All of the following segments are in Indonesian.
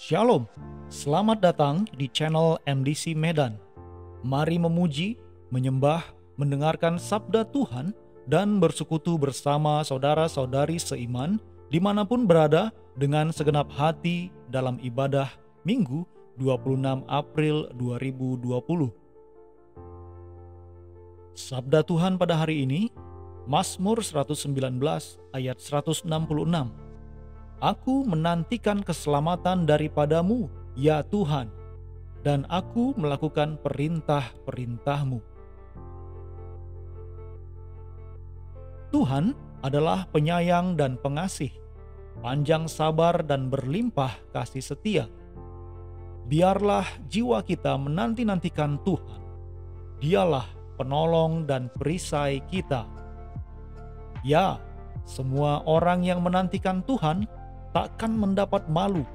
Shalom, selamat datang di channel MDC Medan. Mari memuji, menyembah, mendengarkan sabda Tuhan, dan bersekutu bersama saudara-saudari seiman dimanapun berada dengan segenap hati dalam ibadah Minggu 26 April 2020. Sabda Tuhan pada hari ini, Mazmur 119 ayat 166. Aku menantikan keselamatan daripadamu, ya Tuhan, dan aku melakukan perintah-perintah-Mu. Tuhan adalah penyayang dan pengasih, panjang sabar dan berlimpah kasih setia. Biarlah jiwa kita menanti-nantikan Tuhan. Dialah penolong dan perisai kita. Ya, semua orang yang menantikan Tuhan takkan mendapat malu.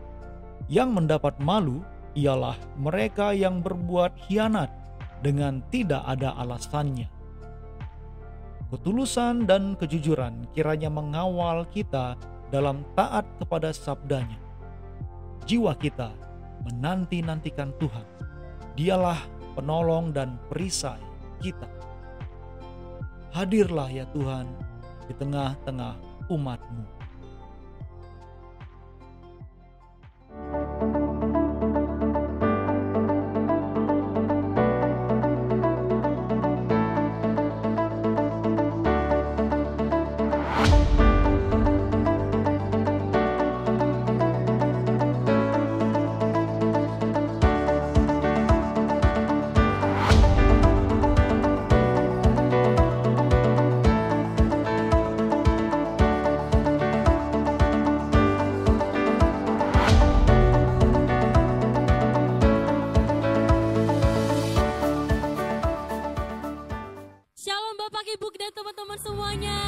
Yang mendapat malu ialah mereka yang berbuat khianat dengan tidak ada alasannya. Ketulusan dan kejujuran kiranya mengawal kita dalam taat kepada sabdanya. Jiwa kita menanti-nantikan Tuhan. Dialah penolong dan perisai kita. Hadirlah ya Tuhan di tengah-tengah umat-Mu. Shalom Bapak Ibu dan teman-teman semuanya.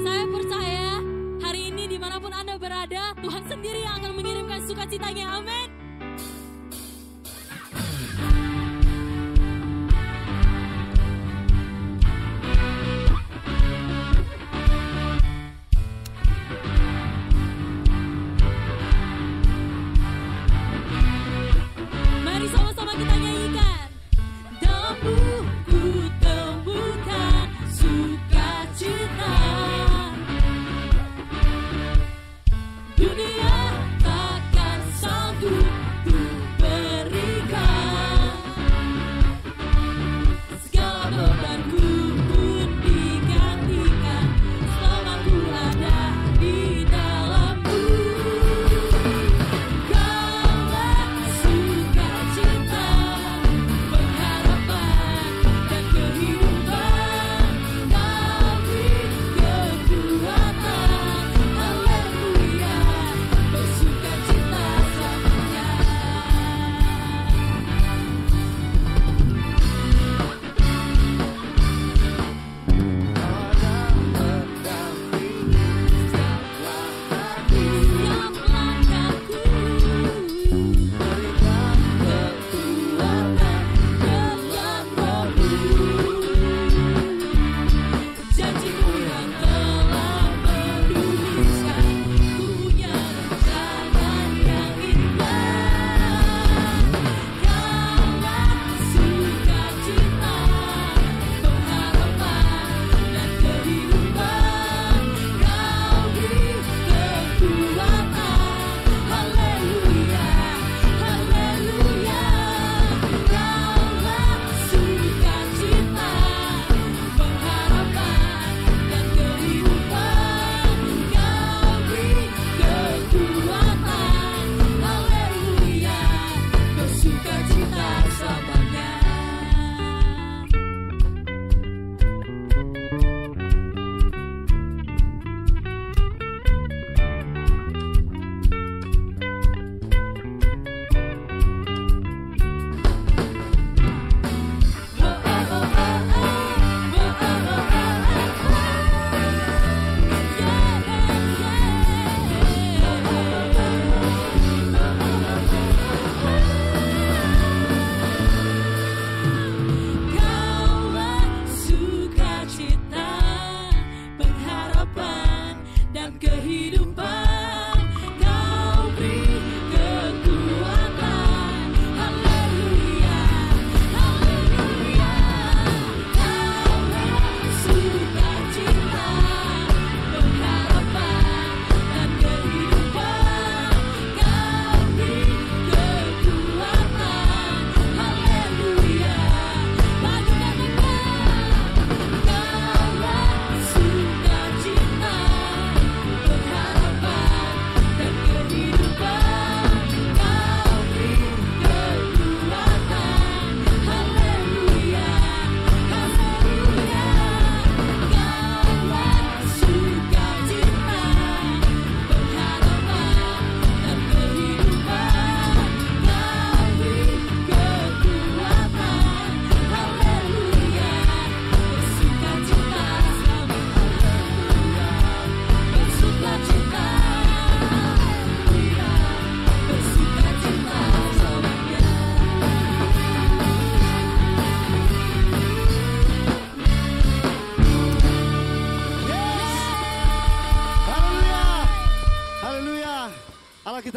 Saya percaya hari ini dimanapun Anda berada, Tuhan sendiri yang akan mengirimkan sukacitanya. Amin. Mari sama-sama kita nyanyikan. Ku temukan sukacita, dunia takkan sanggup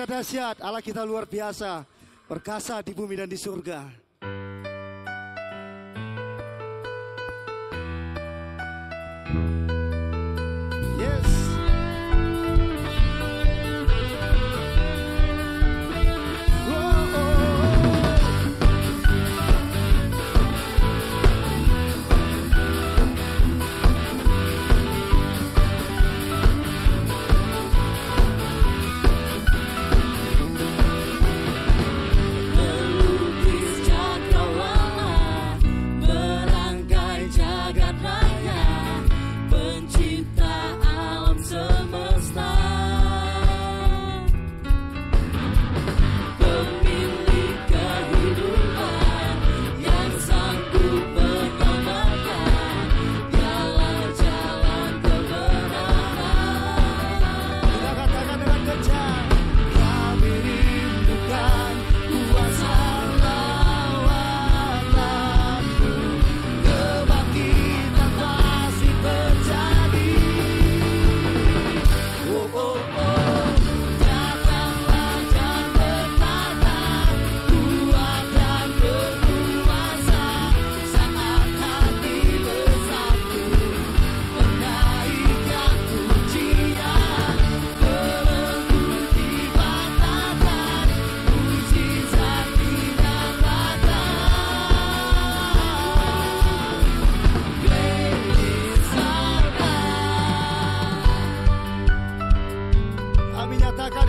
kita dahsyat, Allah kita luar biasa, perkasa di bumi dan di surga. Yes.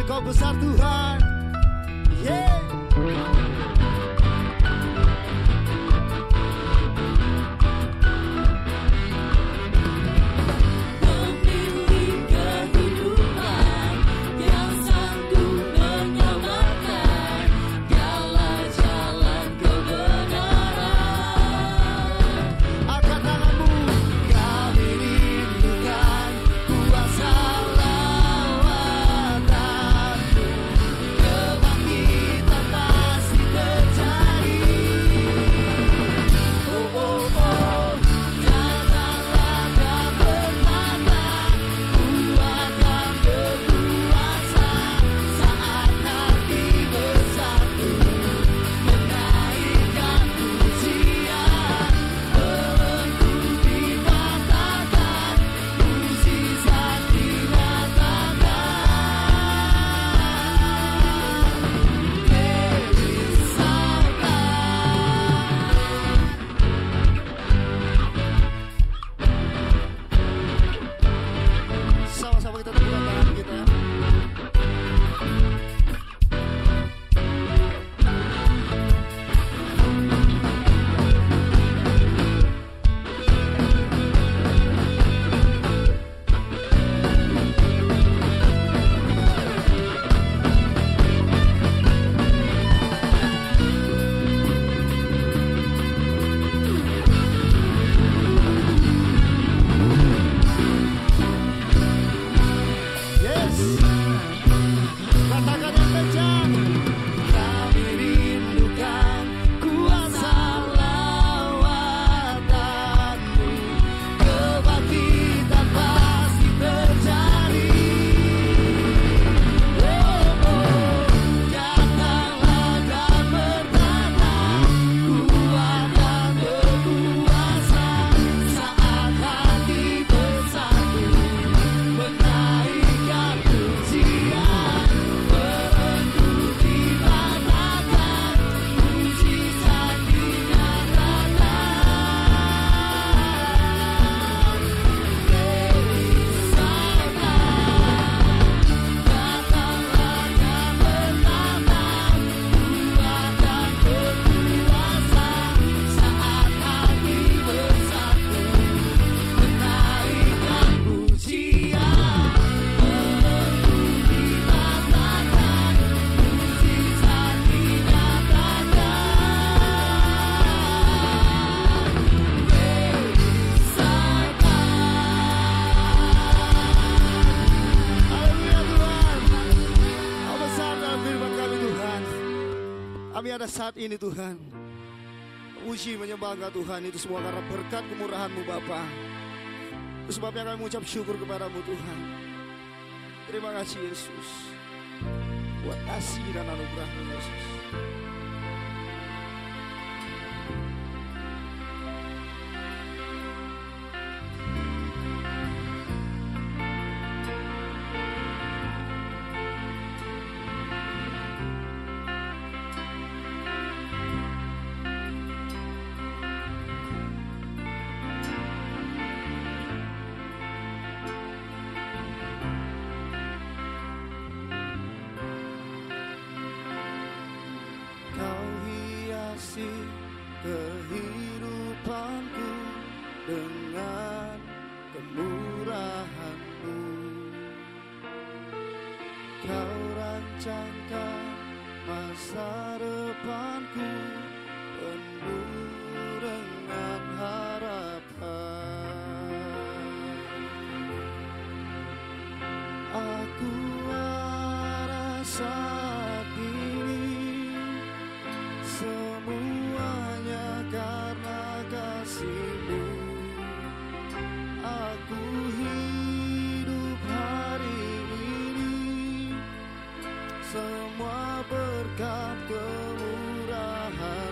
Kau besar Tuhan, yeah. Pemilik kehidupan yang sanggup menyelamatkan, Dialah jalan kebenaran. Angkat tanganmu, kami rindukan kuasa pada saat ini Tuhan. Puji menyembah Engkau Tuhan, itu semua karena berkat kemurahan-Mu Bapa. Itu sebabnya kami mengucap syukur kepadamu Tuhan. Terima kasih Yesus. buat kasih dan anugerah-Mu Yesus. Kehidupanku dengan kemurahan-Mu, Kau rancangkan masa depanku penuh dengan harapan. Aku ada saat ini semuanya karena kasih-Mu. Aku hidup hari ini semua berkat kemurahan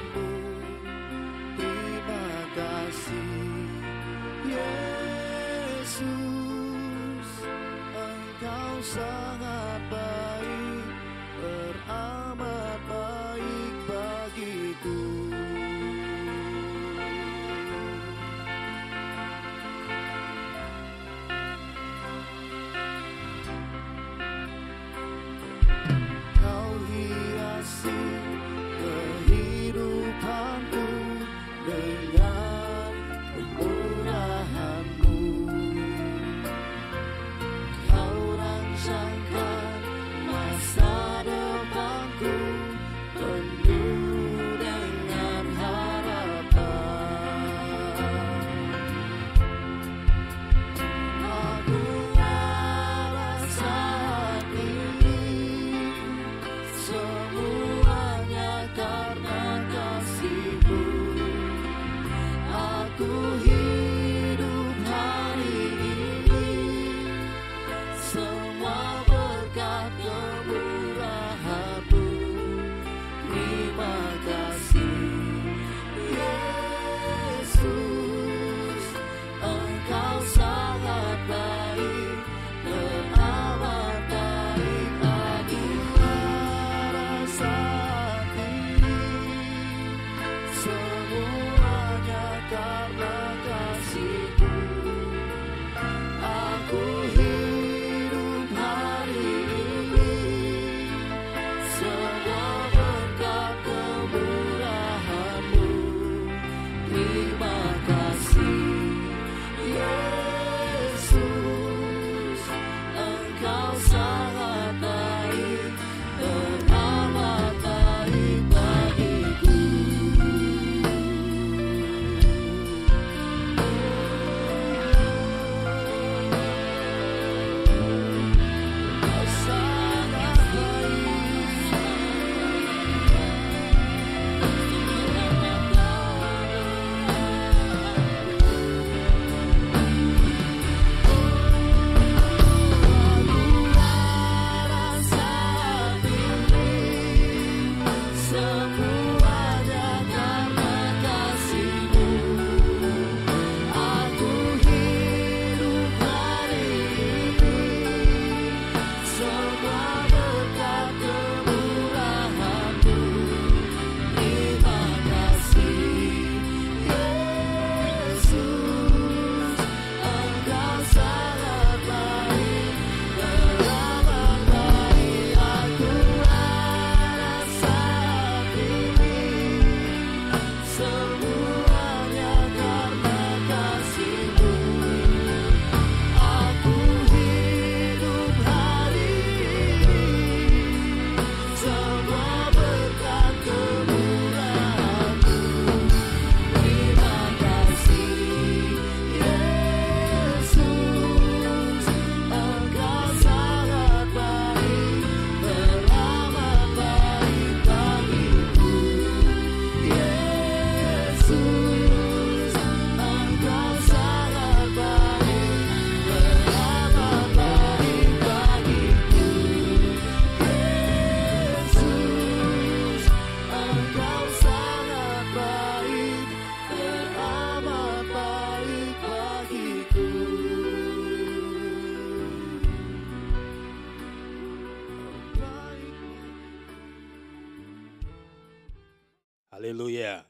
Haleluya.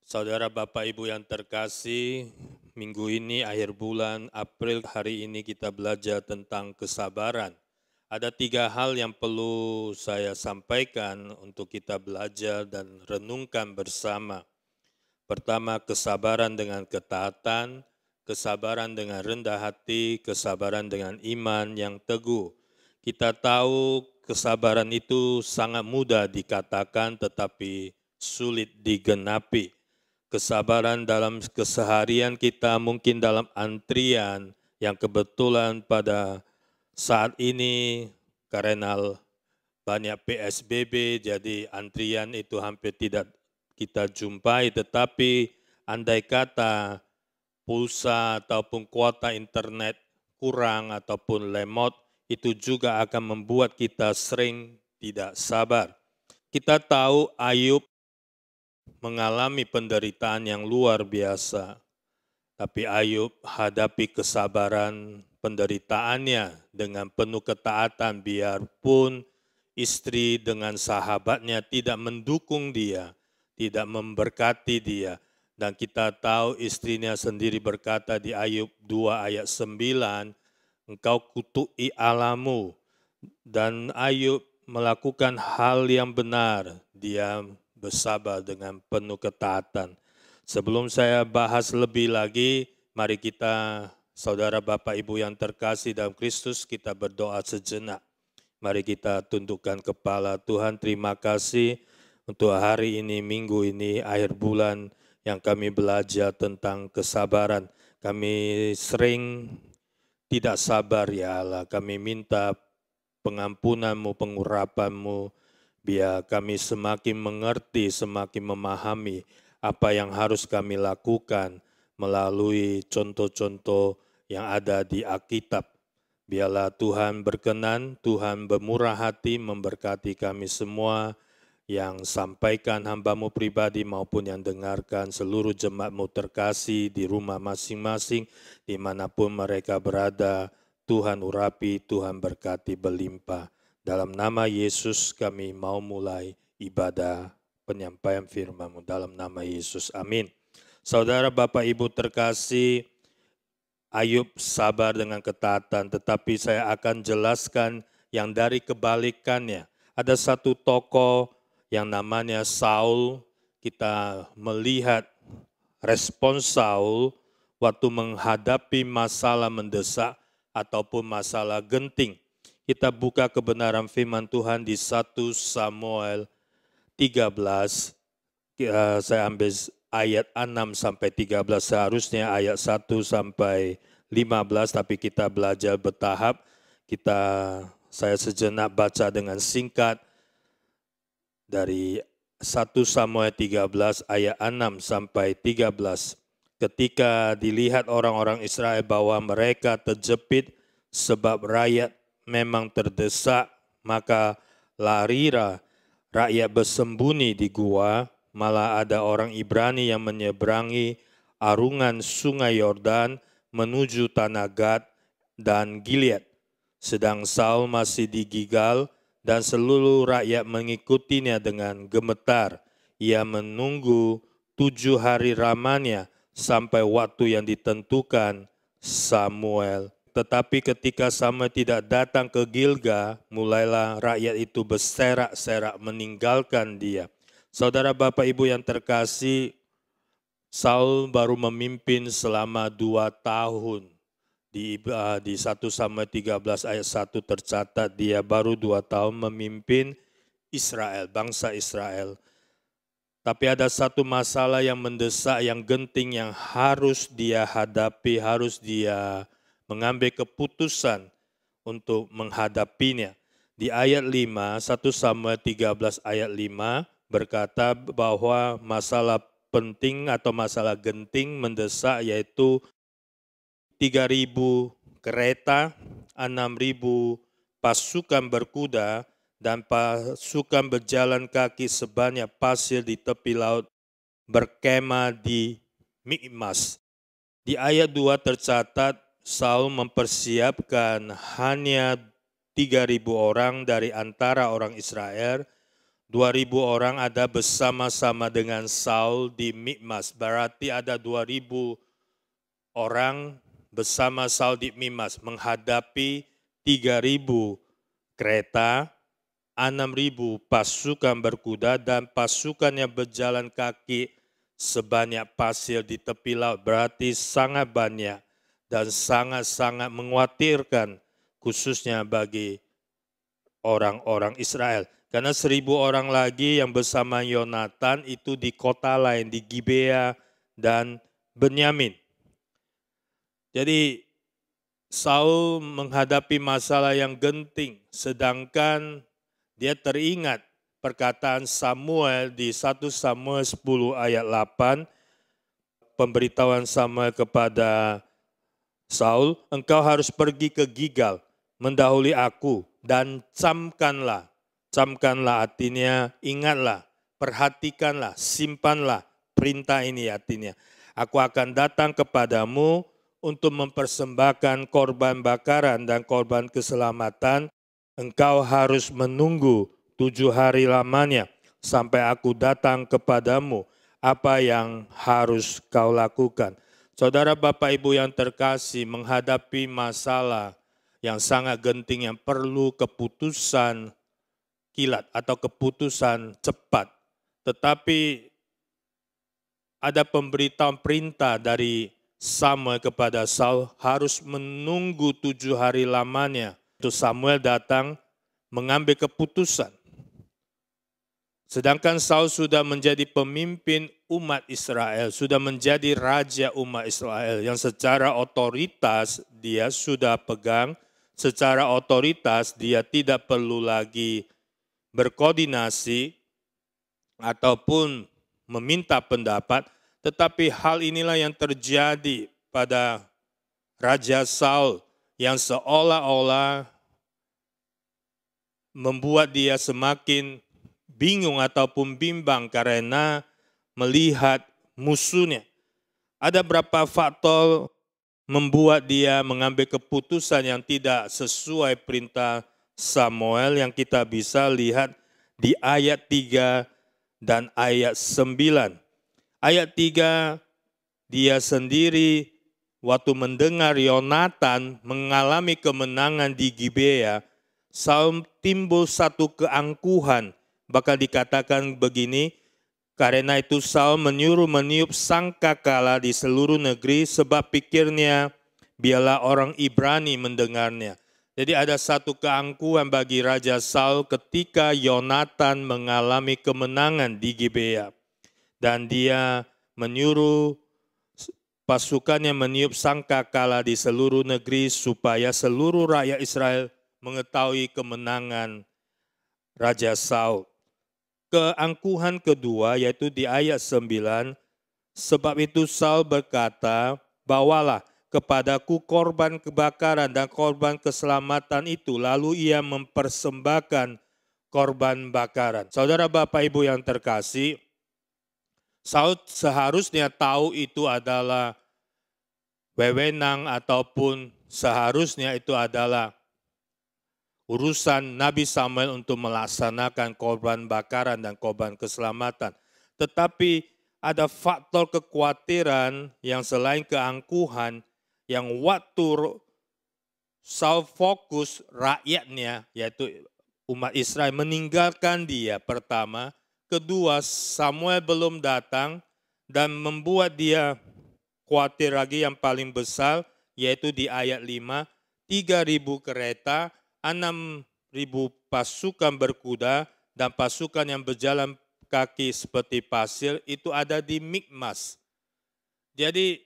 Saudara Bapak Ibu yang terkasih, minggu ini akhir bulan April hari ini kita belajar tentang kesabaran. Ada 3 hal yang perlu saya sampaikan untuk kita belajar dan renungkan bersama. Pertama, kesabaran dengan ketaatan, kesabaran dengan rendah hati, kesabaran dengan iman yang teguh. Kita tahu kesabaran itu sangat mudah dikatakan tetapi sulit digenapi. Kesabaran dalam keseharian kita mungkin dalam antrian yang kebetulan pada saat ini karena banyak PSBB jadi antrian itu hampir tidak kita jumpai, tetapi andai kata pulsa ataupun kuota internet kurang ataupun lemot itu juga akan membuat kita sering tidak sabar. Kita tahu Ayub mengalami penderitaan yang luar biasa, tapi Ayub hadapi kesabaran penderitaannya dengan penuh ketaatan biarpun istri dengan sahabatnya tidak mendukung dia, tidak memberkati dia. Dan kita tahu istrinya sendiri berkata di Ayub 2 ayat 9, engkau kutuki Allahmu. Dan Ayub melakukan hal yang benar, dia bersabar dengan penuh ketaatan. Sebelum saya bahas lebih lagi, mari kita, saudara Bapak Ibu yang terkasih dalam Kristus, kita berdoa sejenak. Mari kita tundukkan kepala. Tuhan, terima kasih untuk hari ini, minggu ini, akhir bulan yang kami belajar tentang kesabaran. Kami sering tidak sabar ya Allah, kami minta pengampunan-Mu, pengurapan-Mu, biar kami semakin mengerti, semakin memahami apa yang harus kami lakukan melalui contoh-contoh yang ada di Alkitab. Biarlah Tuhan berkenan, Tuhan bermurah hati memberkati kami semua yang sampaikan hamba-Mu pribadi maupun yang dengarkan seluruh jemaat-Mu terkasih di rumah masing-masing, dimanapun mereka berada. Tuhan urapi, Tuhan berkati berlimpah. Dalam nama Yesus kami mau mulai ibadah penyampaian firman-Mu. Dalam nama Yesus, amin. Saudara Bapak Ibu terkasih, Ayub sabar dengan ketaatan, tetapi saya akan jelaskan yang dari kebalikannya. Ada satu tokoh yang namanya Saul, kita melihat respon Saul waktu menghadapi masalah mendesak ataupun masalah genting. Kita buka kebenaran firman Tuhan di 1 Samuel 13, saya ambil ayat 6 sampai 13, seharusnya ayat 1 sampai 15, tapi kita belajar bertahap. Saya sejenak baca dengan singkat dari 1 Samuel 13 ayat 6 sampai 13. Ketika dilihat orang-orang Israel bahwa mereka terjepit sebab rakyat memang terdesak, maka larilah rakyat bersembunyi di gua, malah ada orang Ibrani yang menyeberangi arungan sungai Yordan menuju tanah Gad dan Gilead. Sedang Saul masih di Gilgal dan seluruh rakyat mengikutinya dengan gemetar. Ia menunggu 7 hari lamanya sampai waktu yang ditentukan Samuel. Tetapi ketika Samuel tidak datang ke Gilgal, mulailah rakyat itu berserak-serak meninggalkan dia. Saudara Bapak Ibu yang terkasih, Saul baru memimpin selama 2 tahun. Di 1 Samuel 13 ayat 1 tercatat dia baru 2 tahun memimpin Israel, bangsa Israel. Tapi ada satu masalah yang mendesak, yang genting, yang harus dia hadapi, harus dia mengambil keputusan untuk menghadapinya. Di ayat 5, 1 Samuel 13 ayat 5 berkata bahwa masalah penting atau masalah genting mendesak yaitu 3.000 kereta, 6.000 pasukan berkuda, dan pasukan berjalan kaki sebanyak pasir di tepi laut berkemah di Mikmas. Di ayat 2 tercatat Saul mempersiapkan hanya 3.000 orang dari antara orang Israel, 2.000 orang ada bersama-sama dengan Saul di Mikmas. Berarti ada 2.000 orang bersama Saul di Mikmas menghadapi 3.000 kereta, 6.000 pasukan berkuda dan pasukan yang berjalan kaki sebanyak pasir di tepi laut. Berarti sangat banyak dan sangat-sangat mengkhawatirkan khususnya bagi orang-orang Israel. Karena 1.000 orang lagi yang bersama Yonatan itu di kota lain, di Gibea dan Benyamin. Jadi Saul menghadapi masalah yang genting, sedangkan dia teringat perkataan Samuel di 1 Samuel 10 ayat 8, pemberitahuan Samuel kepada Saul, engkau harus pergi ke Gilgal, mendahului aku, dan camkanlah artinya ingatlah, perhatikanlah, simpanlah perintah ini artinya. Aku akan datang kepadamu untuk mempersembahkan korban bakaran dan korban keselamatan. Engkau harus menunggu 7 hari lamanya sampai aku datang kepadamu. Apa yang harus kau lakukan? Saudara Bapak Ibu yang terkasih, menghadapi masalah yang sangat genting yang perlu keputusan kilat atau keputusan cepat. Tetapi ada pemberitahuan perintah dari Samuel kepada Saul harus menunggu 7 hari lamanya. Itu Samuel datang mengambil keputusan. Sedangkan Saul sudah menjadi pemimpin umat Israel, sudah menjadi raja umat Israel yang secara otoritas dia sudah pegang, secara otoritas dia tidak perlu lagi berkoordinasi ataupun meminta pendapat, tetapi hal inilah yang terjadi pada Raja Saul yang seolah-olah membuat dia semakin bingung ataupun bimbang karena melihat musuhnya. Ada berapa faktor membuat dia mengambil keputusan yang tidak sesuai perintah Samuel yang kita bisa lihat di ayat 3 dan ayat 9. Ayat 3, dia sendiri waktu mendengar Yonatan mengalami kemenangan di Gibea, Saul timbul satu keangkuhan, bahkan dikatakan begini, karena itu Saul menyuruh meniup sangkakala di seluruh negeri sebab pikirnya biarlah orang Ibrani mendengarnya. Jadi ada satu keangkuhan bagi Raja Saul ketika Yonatan mengalami kemenangan di Gibea. Dan dia menyuruh pasukannya meniup sangkakala di seluruh negeri supaya seluruh rakyat Israel mengetahui kemenangan Raja Saul. Keangkuhan kedua yaitu di ayat 9, sebab itu Saul berkata, bawalah kepadaku korban kebakaran dan korban keselamatan itu, lalu ia mempersembahkan korban bakaran. Saudara Bapak Ibu yang terkasih, Saul seharusnya tahu itu adalah wewenang ataupun seharusnya itu adalah urusan Nabi Samuel untuk melaksanakan korban bakaran dan korban keselamatan. Tetapi ada faktor kekhawatiran yang selain keangkuhan, yang waktu Saul fokus rakyatnya, yaitu umat Israel, meninggalkan dia pertama. Kedua, Samuel belum datang dan membuat dia khawatir lagi yang paling besar, yaitu di ayat 5, 3.000 kereta, 6.000 pasukan berkuda, dan pasukan yang berjalan kaki seperti pasir, itu ada di Mikmas. Jadi,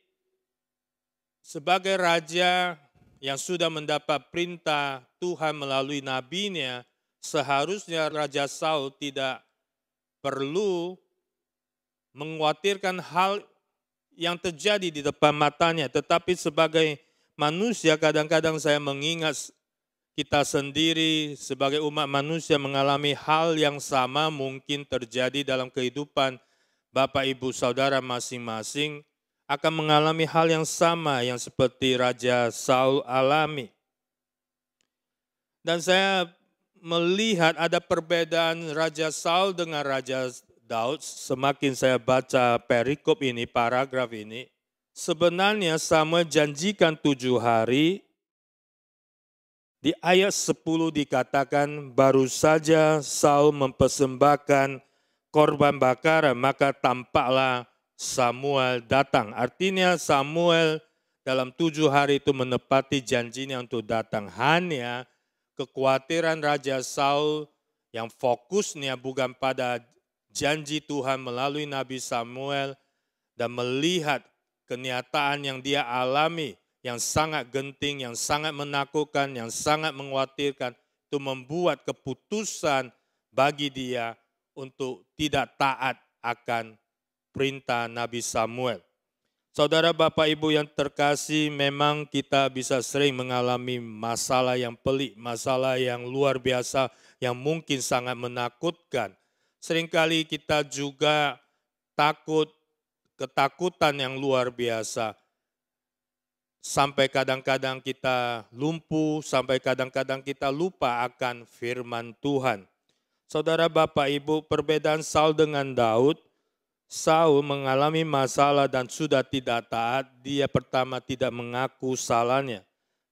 sebagai raja yang sudah mendapat perintah Tuhan melalui nabinya, seharusnya Raja Saul tidak perlu mengkhawatirkan hal yang terjadi di depan matanya. Tetapi sebagai manusia kadang-kadang saya mengingat kita sendiri sebagai umat manusia mengalami hal yang sama mungkin terjadi dalam kehidupan Bapak Ibu Saudara masing-masing, akan mengalami hal yang sama yang seperti Raja Saul alami. Dan saya melihat ada perbedaan Raja Saul dengan Raja Daud, semakin saya baca perikop ini, paragraf ini, sebenarnya Samuel janjikan 7 hari, di ayat 10 dikatakan baru saja Saul mempersembahkan korban bakaran, maka tampaklah Samuel datang. Artinya Samuel dalam 7 hari itu menepati janjinya untuk datang. Hanya kekhawatiran Raja Saul yang fokusnya bukan pada janji Tuhan melalui Nabi Samuel dan melihat kenyataan yang dia alami, yang sangat genting, yang sangat menakutkan, yang sangat mengkhawatirkan, itu membuat keputusan bagi dia untuk tidak taat akan perintah Nabi Samuel. Saudara Bapak Ibu yang terkasih, memang kita bisa sering mengalami masalah yang pelik, masalah yang luar biasa, yang mungkin sangat menakutkan. Seringkali kita juga takut, ketakutan yang luar biasa. Sampai kadang-kadang kita lumpuh, sampai kadang-kadang kita lupa akan firman Tuhan. Saudara Bapak Ibu, perbedaan Saul dengan Daud, Saul mengalami masalah dan sudah tidak taat. Dia pertama tidak mengaku salahnya.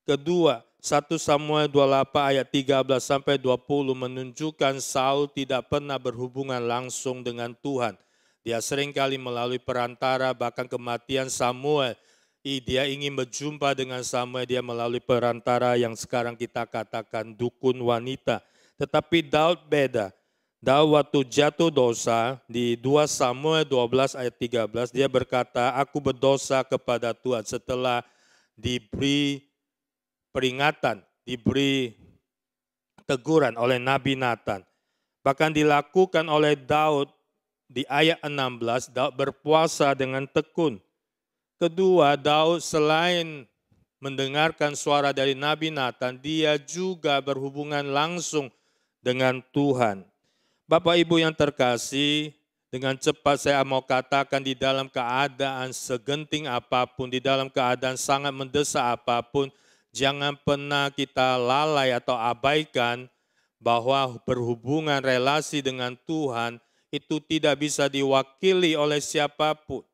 Kedua, 1 Samuel 28 ayat 13 sampai 20 menunjukkan Saul tidak pernah berhubungan langsung dengan Tuhan. Dia seringkali melalui perantara, bahkan kematian Samuel, dia ingin berjumpa dengan Samuel, dia melalui perantara yang sekarang kita katakan dukun wanita. Tetapi Daud beda. Daud waktu jatuh dosa di 2 Samuel 12 ayat 13, dia berkata, aku berdosa kepada Tuhan setelah diberi peringatan, diberi teguran oleh Nabi Nathan. Bahkan dilakukan oleh Daud di ayat 16, Daud berpuasa dengan tekun. Kedua, Daud selain mendengarkan suara dari Nabi Nathan, dia juga berhubungan langsung dengan Tuhan. Bapak Ibu yang terkasih, dengan cepat saya mau katakan di dalam keadaan segenting apapun, di dalam keadaan sangat mendesak apapun, jangan pernah kita lalai atau abaikan bahwa berhubungan relasi dengan Tuhan itu tidak bisa diwakili oleh siapapun.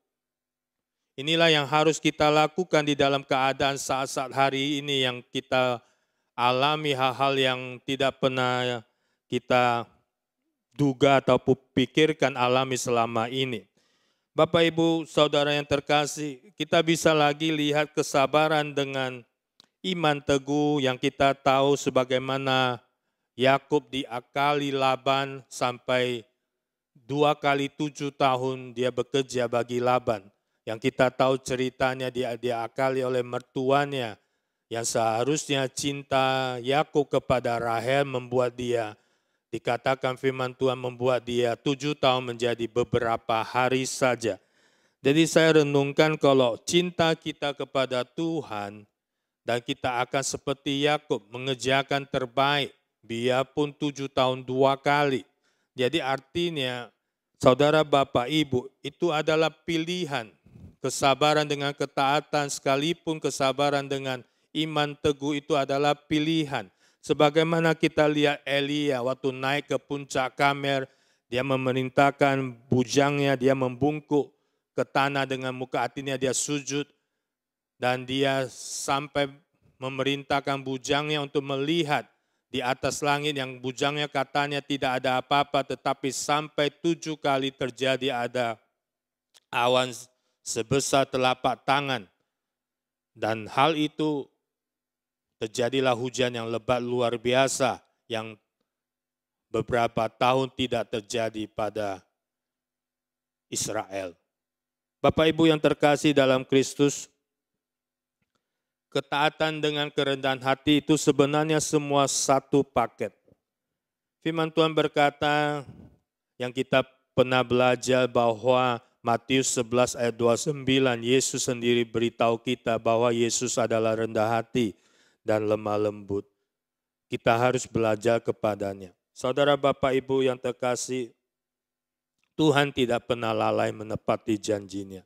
Inilah yang harus kita lakukan di dalam keadaan saat-saat hari ini yang kita alami hal-hal yang tidak pernah kita duga atau pikirkan alami selama ini. Bapak Ibu Saudara yang terkasih, kita bisa lagi lihat kesabaran dengan iman teguh yang kita tahu sebagaimana Yakub diakali Laban sampai 2 kali 7 tahun dia bekerja bagi Laban. Yang kita tahu ceritanya dia diakali oleh mertuanya yang seharusnya cinta Yakub kepada Rahel membuat dia, dikatakan firman Tuhan membuat dia 7 tahun menjadi beberapa hari saja. Jadi saya renungkan kalau cinta kita kepada Tuhan dan kita akan seperti Yakub mengerjakan terbaik biarpun 7 tahun 2 kali. Jadi artinya saudara Bapak Ibu itu adalah pilihan. Kesabaran dengan ketaatan sekalipun kesabaran dengan iman teguh itu adalah pilihan. Sebagaimana kita lihat Elia waktu naik ke puncak Karmel, dia memerintahkan bujangnya, dia membungkuk ke tanah dengan muka, artinya dia sujud. Dan dia sampai memerintahkan bujangnya untuk melihat di atas langit yang bujangnya katanya tidak ada apa-apa, tetapi sampai 7 kali terjadi ada awan sebesar telapak tangan. Dan hal itu terjadilah hujan yang lebat luar biasa yang beberapa tahun tidak terjadi pada Israel. Bapak Ibu yang terkasih dalam Kristus, ketaatan dengan kerendahan hati itu sebenarnya semua satu paket. Firman Tuhan berkata yang kita pernah belajar bahwa Matius 11 ayat 29, Yesus sendiri beritahu kita bahwa Yesus adalah rendah hati dan lemah lembut. Kita harus belajar kepadanya. Saudara Bapak Ibu yang terkasih, Tuhan tidak pernah lalai menepati janjinya.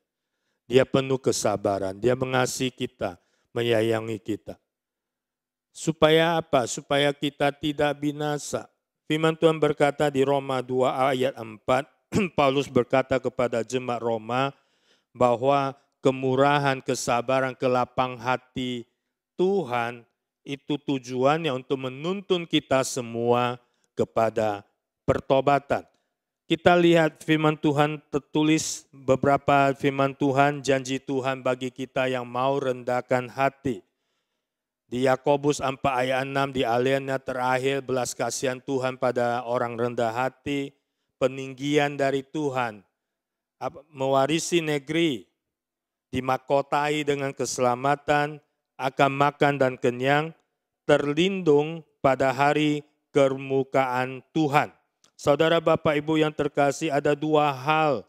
Dia penuh kesabaran, dia mengasihi kita, menyayangi kita. Supaya apa? Supaya kita tidak binasa. Firman Tuhan berkata di Roma 2 ayat 4, Paulus berkata kepada jemaat Roma bahwa kemurahan, kesabaran, kelapang hati Tuhan itu tujuannya untuk menuntun kita semua kepada pertobatan. Kita lihat firman Tuhan tertulis beberapa firman Tuhan, janji Tuhan bagi kita yang mau rendahkan hati. Di Yakobus 4 ayat 6 di aliannya terakhir, belas kasihan Tuhan pada orang rendah hati, peninggian dari Tuhan, mewarisi negeri, dimakotai dengan keselamatan, akan makan dan kenyang, terlindung pada hari kemukaan Tuhan. Saudara Bapak Ibu yang terkasih, ada dua hal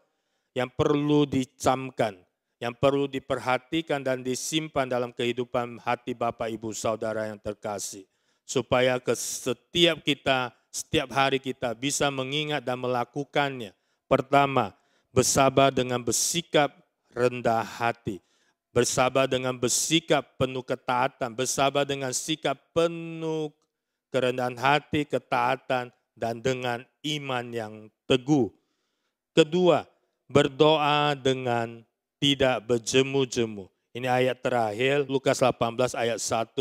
yang perlu dicamkan, yang perlu diperhatikan dan disimpan dalam kehidupan hati Bapak Ibu Saudara yang terkasih. Supaya setiap hari kita bisa mengingat dan melakukannya. Pertama, bersabar dengan bersikap rendah hati. Bersabar dengan bersikap penuh ketaatan. Bersabar dengan sikap penuh kerendahan hati, ketaatan, dan dengan iman yang teguh. Kedua, berdoa dengan tidak berjemu-jemu. Ini ayat terakhir, Lukas 18 ayat 1.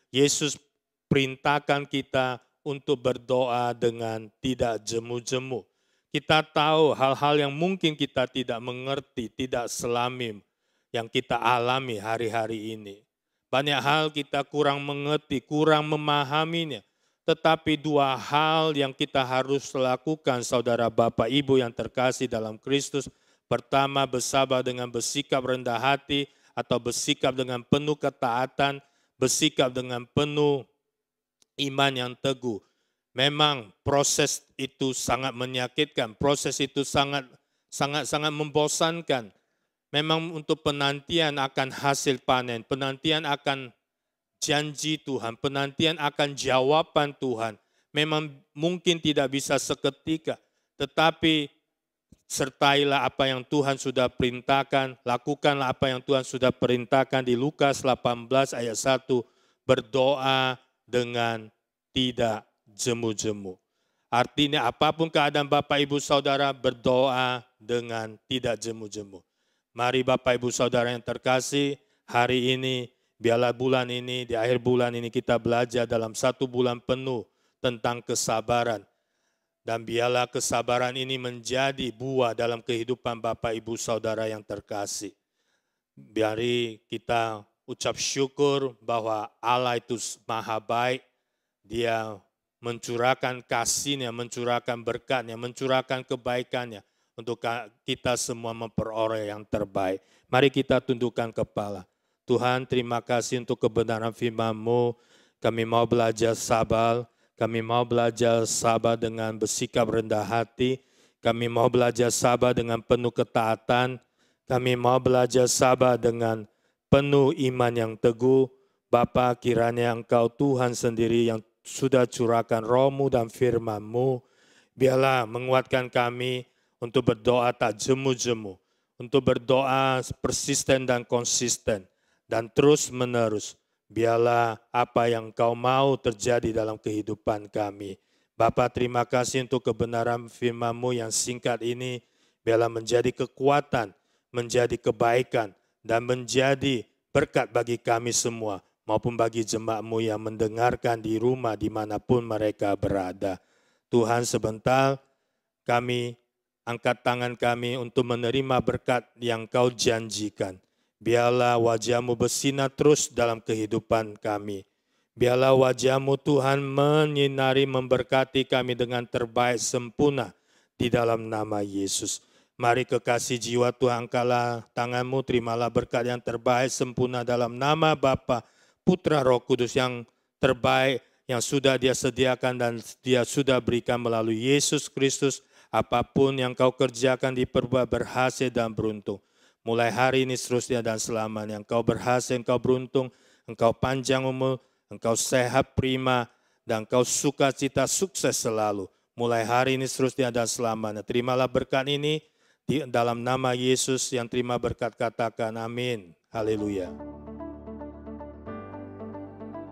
Yesus perintahkan kita untuk berdoa dengan tidak jemu-jemu. Kita tahu hal-hal yang mungkin kita tidak mengerti, tidak selami yang kita alami hari-hari ini. Banyak hal kita kurang mengerti, kurang memahaminya. Tetapi dua hal yang kita harus lakukan, saudara Bapak Ibu yang terkasih dalam Kristus. Pertama, bersabar dengan bersikap rendah hati atau bersikap dengan penuh ketaatan, bersikap dengan penuh iman yang teguh. Memang proses itu sangat menyakitkan, proses itu sangat membosankan. Memang untuk penantian akan hasil panen, penantian akan janji Tuhan, penantian akan jawaban Tuhan. Memang mungkin tidak bisa seketika, tetapi sertailah apa yang Tuhan sudah perintahkan, lakukanlah apa yang Tuhan sudah perintahkan di Lukas 18 ayat 1, berdoa dengan tidak jemu-jemu. Artinya apapun keadaan Bapak Ibu Saudara, berdoa dengan tidak jemu-jemu. Mari Bapak Ibu Saudara yang terkasih, hari ini biarlah bulan ini, di akhir bulan ini kita belajar dalam 1 bulan penuh tentang kesabaran. Dan biarlah kesabaran ini menjadi buah dalam kehidupan Bapak Ibu Saudara yang terkasih. Biari kita ucap syukur bahwa Allah itu maha baik. Dia mencurahkan kasih-Nya, mencurahkan berkat-Nya, mencurahkan kebaikan-Nya untuk kita semua memperoleh yang terbaik. Mari kita tundukkan kepala. Tuhan, terima kasih untuk kebenaran firman-Mu. Kami mau belajar sabar, kami mau belajar sabar dengan bersikap rendah hati, kami mau belajar sabar dengan penuh ketaatan, kami mau belajar sabar dengan penuh iman yang teguh. Bapa, kiranya Engkau Tuhan sendiri yang sudah curahkan Roh-Mu dan firman-Mu, biarlah menguatkan kami untuk berdoa tak jemu-jemu, untuk berdoa persisten dan konsisten, dan terus menerus, biarlah apa yang Kau mau terjadi dalam kehidupan kami. Bapa, terima kasih untuk kebenaran firman-Mu yang singkat ini, biarlah menjadi kekuatan, menjadi kebaikan, dan menjadi berkat bagi kami semua, maupun bagi jemaat-Mu yang mendengarkan di rumah dimanapun mereka berada. Tuhan, sebentar kami angkat tangan kami untuk menerima berkat yang Kau janjikan. Biarlah wajah-Mu bersinar terus dalam kehidupan kami. Biarlah wajah-Mu Tuhan menyinari, memberkati kami dengan terbaik sempurna di dalam nama Yesus. Mari kekasih jiwa Tuhan, angkatlah tangan-Mu, terimalah berkat yang terbaik sempurna dalam nama Bapa, Putra, Roh Kudus yang terbaik yang sudah Dia sediakan dan Dia sudah berikan melalui Yesus Kristus. Apapun yang Kau kerjakan diperbuat berhasil dan beruntung. Mulai hari ini seterusnya dan selamanya. Engkau berhasil, Engkau beruntung, Engkau panjang umur, Engkau sehat prima, dan Engkau sukacita sukses selalu. Mulai hari ini seterusnya dan selamanya. Terimalah berkat ini di dalam nama Yesus. Yang terima berkat katakan amin. Haleluya.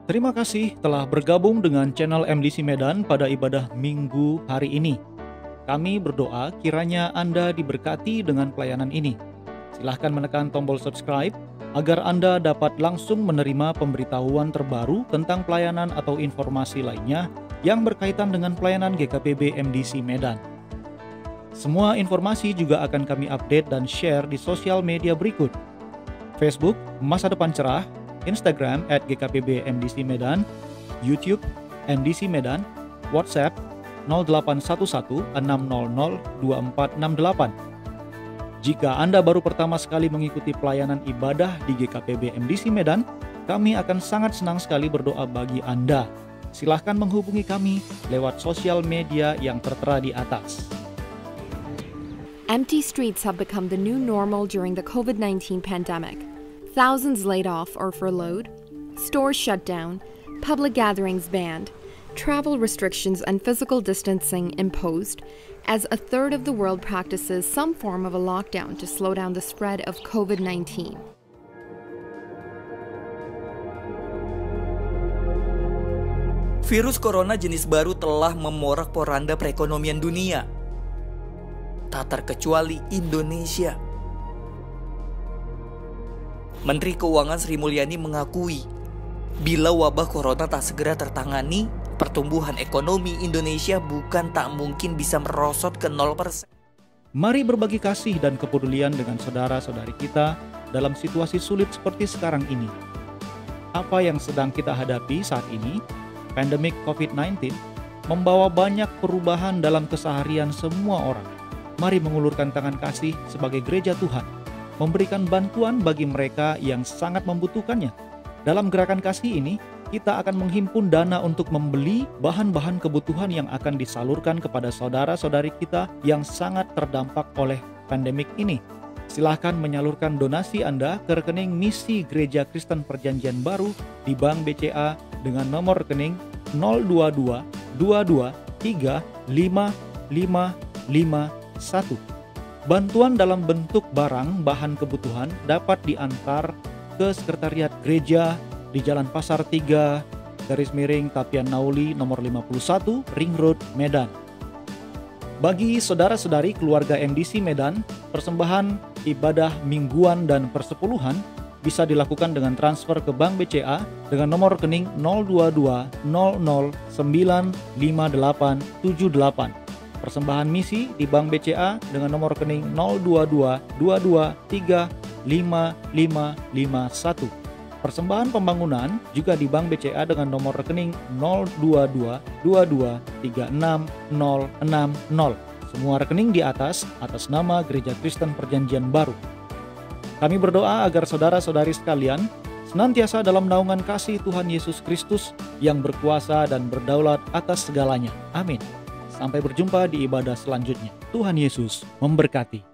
Terima kasih telah bergabung dengan channel MDC Medan pada ibadah Minggu hari ini. Kami berdoa kiranya Anda diberkati dengan pelayanan ini. Silahkan menekan tombol subscribe agar Anda dapat langsung menerima pemberitahuan terbaru tentang pelayanan atau informasi lainnya yang berkaitan dengan pelayanan GKPB MDC Medan. Semua informasi juga akan kami update dan share di sosial media berikut: Facebook, Masa Depan Cerah, Instagram @GKPB MDC Medan, YouTube MDC Medan, WhatsApp 0811 600 2468. Jika Anda baru pertama sekali mengikuti pelayanan ibadah di GKPB MDC Medan, kami akan sangat senang sekali berdoa bagi Anda. Silahkan menghubungi kami lewat sosial media yang tertera di atas. Empty streets have become the new normal during the COVID-19 pandemic. Thousands laid off or furloughed, stores shut down, public gatherings banned, travel restrictions and physical distancing imposed, as a third of the world practices some form of a lockdown to slow down the spread of COVID-19. Virus corona jenis baru telah memorak-poranda perekonomian dunia, tak terkecuali Indonesia. Menteri Keuangan Sri Mulyani mengakui, bila wabah corona tak segera tertangani, pertumbuhan ekonomi Indonesia bukan tak mungkin bisa merosot ke 0%. Mari berbagi kasih dan kepedulian dengan saudara-saudari kita dalam situasi sulit seperti sekarang ini. Apa yang sedang kita hadapi saat ini, pandemik COVID-19, membawa banyak perubahan dalam keseharian semua orang. Mari mengulurkan tangan kasih sebagai gereja Tuhan, memberikan bantuan bagi mereka yang sangat membutuhkannya. Dalam gerakan kasih ini, kita akan menghimpun dana untuk membeli bahan-bahan kebutuhan yang akan disalurkan kepada saudara-saudari kita yang sangat terdampak oleh pandemik ini. Silahkan menyalurkan donasi Anda ke rekening Misi Gereja Kristen Perjanjian Baru di Bank BCA dengan nomor rekening 022 22 3 5 5 5 1. Bantuan dalam bentuk barang bahan kebutuhan dapat diantar ke Sekretariat Gereja di Jalan Pasar 3, Tapian Nauli nomor 51, Ring Road, Medan. Bagi saudara-saudari keluarga MDC Medan, persembahan ibadah mingguan dan persepuluhan bisa dilakukan dengan transfer ke Bank BCA dengan nomor rekening 022 00 95878. Persembahan misi di Bank BCA dengan nomor rekening 022 22 3 5 5 5 1. Persembahan pembangunan juga di Bank BCA dengan nomor rekening 022 22 36 060. Semua rekening di atas nama Gereja Kristen Perjanjian Baru. Kami berdoa agar saudara-saudari sekalian senantiasa dalam naungan kasih Tuhan Yesus Kristus yang berkuasa dan berdaulat atas segalanya. Amin. Sampai berjumpa di ibadah selanjutnya. Tuhan Yesus memberkati.